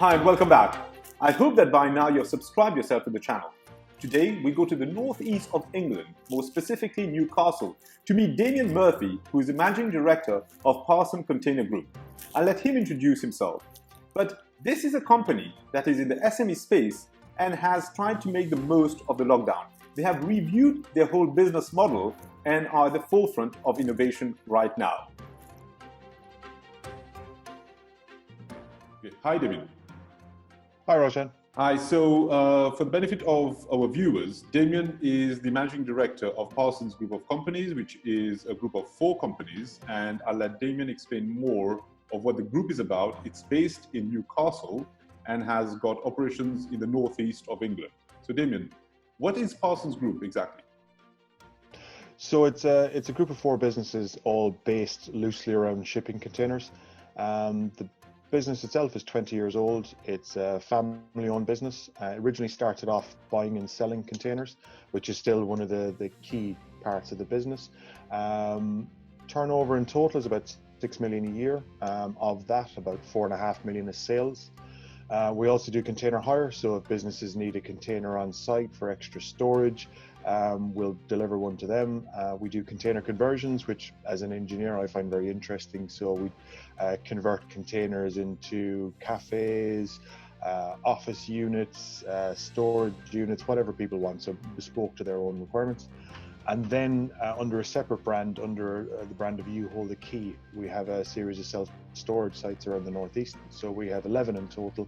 Hi and welcome back. I hope that by now you've subscribed yourself to the channel. Today we go to the northeast of England, more specifically Newcastle, to meet Damien Murphy, who is the Managing Director of Parsons Container Group. I'll let him introduce himself. But this is a company that is in the SME space and has tried to make the most of the lockdown. They have reviewed their whole business model and are at the forefront of innovation right now. Hi, Damien. Hi, Roshan. Hi, so for the benefit of our viewers, Damien is the Managing Director of Parsons Group of Companies, which is a group of 4 companies, and I'll let Damien explain more of what the group is about. It's based in Newcastle and has got operations in the northeast of England. So Damien, what is Parsons Group exactly? So it's a group of 4 businesses, all based loosely around shipping containers. The business itself is 20 years old. It's a family-owned business. Originally started off buying and selling containers, which is still one of the key parts of the business. Turnover in total is about 6 million a year. Of that, about 4.5 million is sales. We also do container hire, so if businesses need a container on site for extra storage, we'll deliver one to them. We do container conversions, which as an engineer I find very interesting. So we convert containers into cafes, office units, storage units, whatever people want, so bespoke to their own requirements. And then under a separate brand, under the brand of You Hold the Key, we have a series of self-storage sites around the northeast. So we have 11 in total.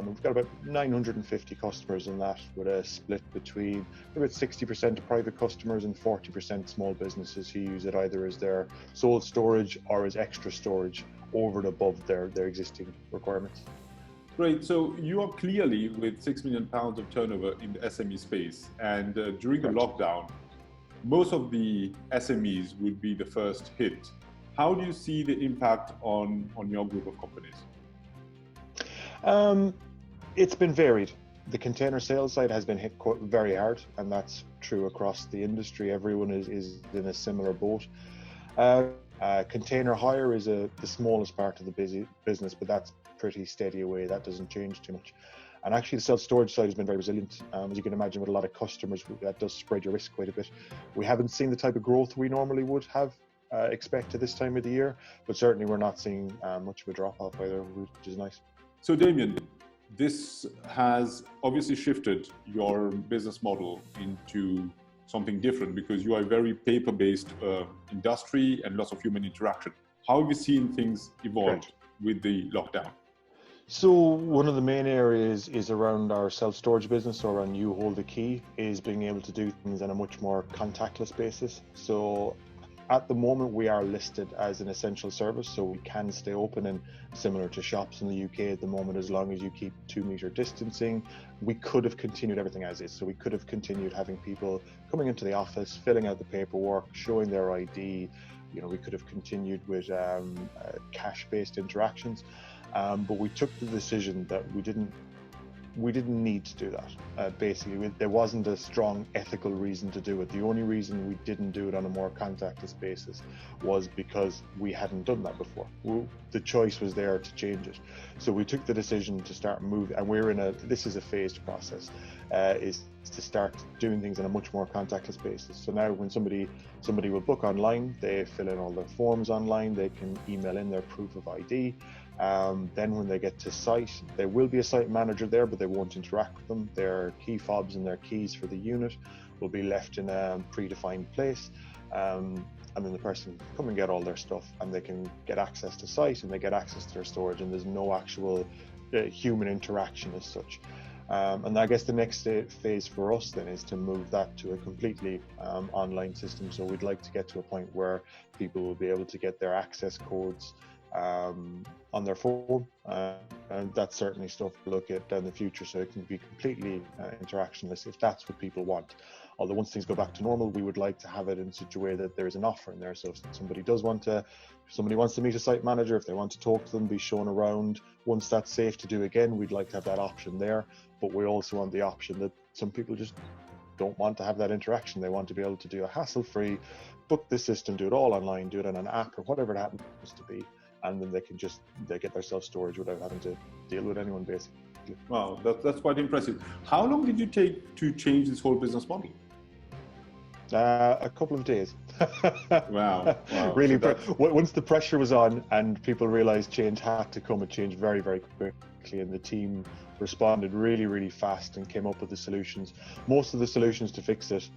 We've got about 950 customers in that, with a split between about 60% private customers and 40% small businesses who use it either as their sole storage or as extra storage over and above their existing requirements. Great. So you are clearly with £6 million of turnover in the SME space, and during the lockdown, most of the SMEs would be the first hit. How do you see the impact on your group of companies? It's been varied. The container sales side has been hit very hard, and that's true across the industry. Everyone is in a similar boat. Container hire is the smallest part of the business, but that's pretty steady away. That doesn't change too much. And actually the self-storage side has been very resilient. As you can imagine, with a lot of customers, that does spread your risk quite a bit. We haven't seen the type of growth we normally would have expected this time of the year, but certainly we're not seeing much of a drop-off either, which is nice. So Damien, this has obviously shifted your business model into something different because you are a very paper-based industry and lots of human interaction. How have you seen things evolve with the lockdown? So one of the main areas is around our self-storage business, or around You Hold the Key, is being able to do things on a much more contactless basis. So at the moment we are listed as an essential service, so we can stay open, and similar to shops in the UK at the moment, as long as you keep 2-meter distancing, we could have continued everything as is. So we could have continued having people coming into the office, filling out the paperwork, showing their ID. You know, we could have continued with cash-based interactions. But we took the decision that we didn't need to do that. Basically, there wasn't a strong ethical reason to do it. The only reason we didn't do it on a more contactless basis was because we hadn't done that before. The choice was there to change it. So we took the decision to start moving, and this is a phased process, is to start doing things on a much more contactless basis. So now when somebody will book online, they fill in all their forms online, they can email in their proof of ID. Then when they get to site, there will be a site manager there, but they won't interact with them. Their key fobs and their keys for the unit will be left in a predefined place. And then the person can come and get all their stuff, and they can get access to site and they get access to their storage, and there's no actual human interaction as such. And I guess the next phase for us then is to move that to a completely online system. So we'd like to get to a point where people will be able to get their access codes on their phone, and that's certainly stuff to look at down the future, so it can be completely interactionless if that's what people want. Although once things go back to normal, we would like to have it in such a way that there is an offer in there. So if somebody wants to meet a site manager, if they want to talk to them, be shown around, once that's safe to do again, we'd like to have that option there. But we also want the option that some people just don't want to have that interaction. They want to be able to do a hassle-free, book the system, do it all online, do it on an app or whatever it happens to be, and then they get their self-storage without having to deal with anyone, basically. Wow, that's quite impressive. How long did you take to change this whole business model? A couple of days. Wow. Really, once the pressure was on and people realized change had to come, it changed very, very quickly, and the team responded really, really fast and came up with the solutions. Most of the solutions to fix it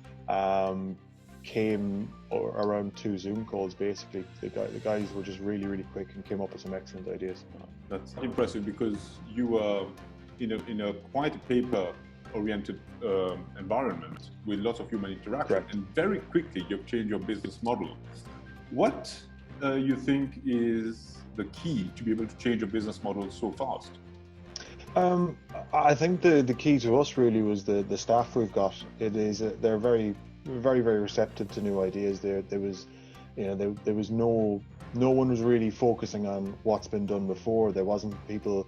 came around 2 Zoom calls, basically. The guys were just really, really quick and came up with some excellent ideas. That's impressive, because you were in a quite a paper-oriented environment with lots of human interaction. Correct. And very quickly you've changed your business model. What you think is the key to be able to change your business model so fast? I think the key to us really was the staff we've got. They're very, very, very receptive to new ideas. There was no one was really focusing on what's been done before. There wasn't people.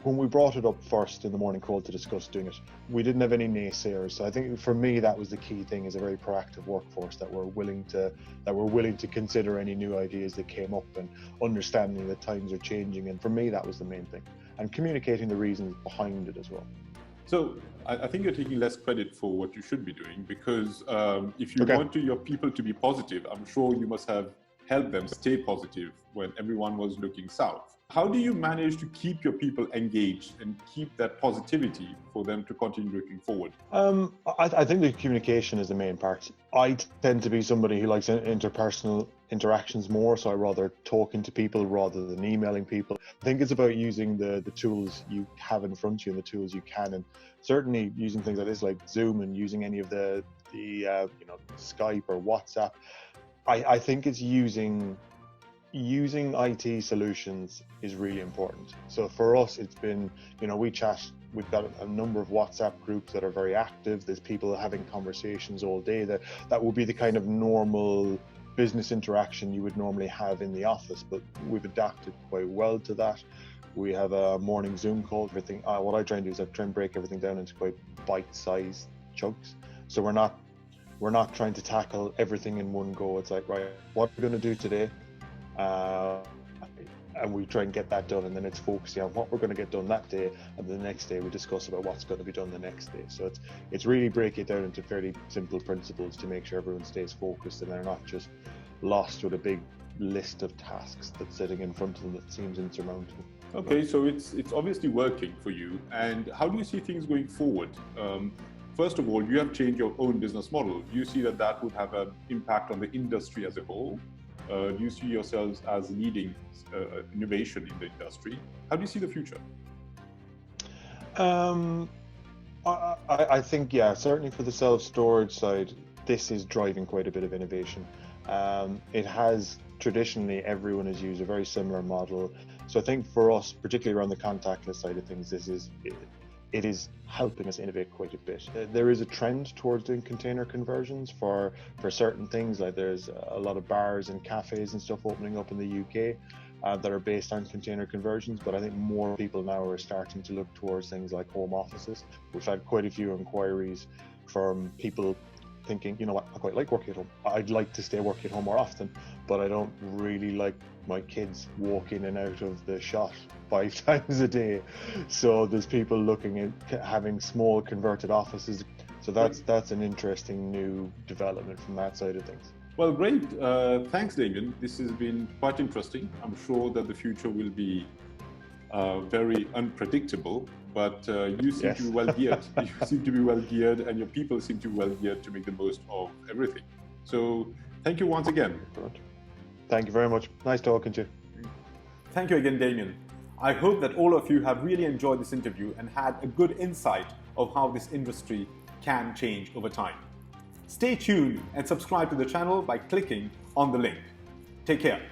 When we brought it up first in the morning call to discuss doing it, we didn't have any naysayers. So I think for me that was the key thing: is a very proactive workforce that were willing to consider any new ideas that came up, and understanding that times are changing. And for me, that was the main thing, and communicating the reasons behind it as well. So I think you're taking less credit for what you should be doing, because if you want your people to be positive, I'm sure you must have helped them stay positive when everyone was looking south. How do you manage to keep your people engaged and keep that positivity for them to continue looking forward? I think the communication is the main part. I tend to be somebody who likes interpersonal interactions more, so I rather talking to people rather than emailing people. I think it's about using the tools you have in front of you and the tools you can, and certainly using things like this, like Zoom, and using any of the Skype or WhatsApp. I think it's using IT solutions is really important. So for us, it's been, we chat. We've got a number of WhatsApp groups that are very active. There's people having conversations all day. That would be the kind of normal business interaction you would normally have in the office, but we've adapted quite well to that. We have a morning Zoom call. Everything. What I try and do is I try and break everything down into quite bite-sized chunks. So we're not trying to tackle everything in one go. It's like, right, what are we going to do today? And we try and get that done, and then it's focusing on what we're going to get done that day, and the next day we discuss about what's going to be done the next day. So it's really breaking it down into fairly simple principles to make sure everyone stays focused and they're not just lost with a big list of tasks that's sitting in front of them that seems insurmountable. Okay, so it's obviously working for you. And how do you see things going forward? First of all, you have changed your own business model. Do you see that would have an impact on the industry as a whole? Do you see yourselves as leading innovation in the industry? How do you see the future? I think, certainly for the self-storage side, this is driving quite a bit of innovation. It has traditionally, everyone has used a very similar model. So I think for us, particularly around the contactless side of things, it is helping us innovate quite a bit. There is a trend towards doing container conversions for certain things, like there's a lot of bars and cafes and stuff opening up in the UK that are based on container conversions, but I think more people now are starting to look towards things like home offices. We've had quite a few inquiries from people thinking, you know what, I quite like working at home. I'd like to stay working at home more often, but I don't really like my kids walk in and out of the shop 5 times a day. So there's people looking at having small converted offices. So that's an interesting new development from that side of things. Well, great. Thanks, Damien. This has been quite interesting. I'm sure that the future will be very unpredictable, but you seem to be well geared. You seem to be well geared, and your people seem to be well geared to make the most of everything. So thank you once again. Thank you very much. Nice talking to you. Thank you again, Damien. I hope that all of you have really enjoyed this interview and had a good insight of how this industry can change over time. Stay tuned and subscribe to the channel by clicking on the link. Take care.